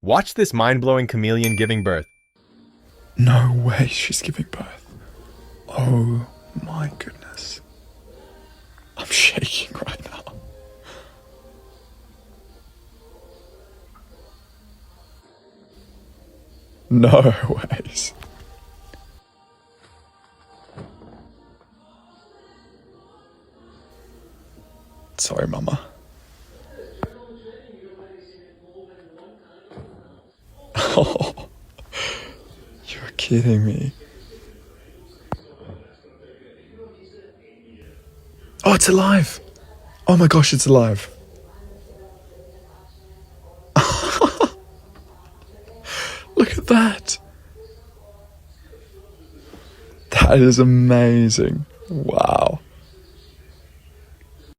Watch this mind-blowing chameleon giving birth. No way she's giving birth. Oh my goodness. I'm shaking right now. No ways. Sorry, Mama. Oh, you're kidding me. Oh, it's alive. Oh my gosh, it's alive. Look at that. That is amazing. Wow.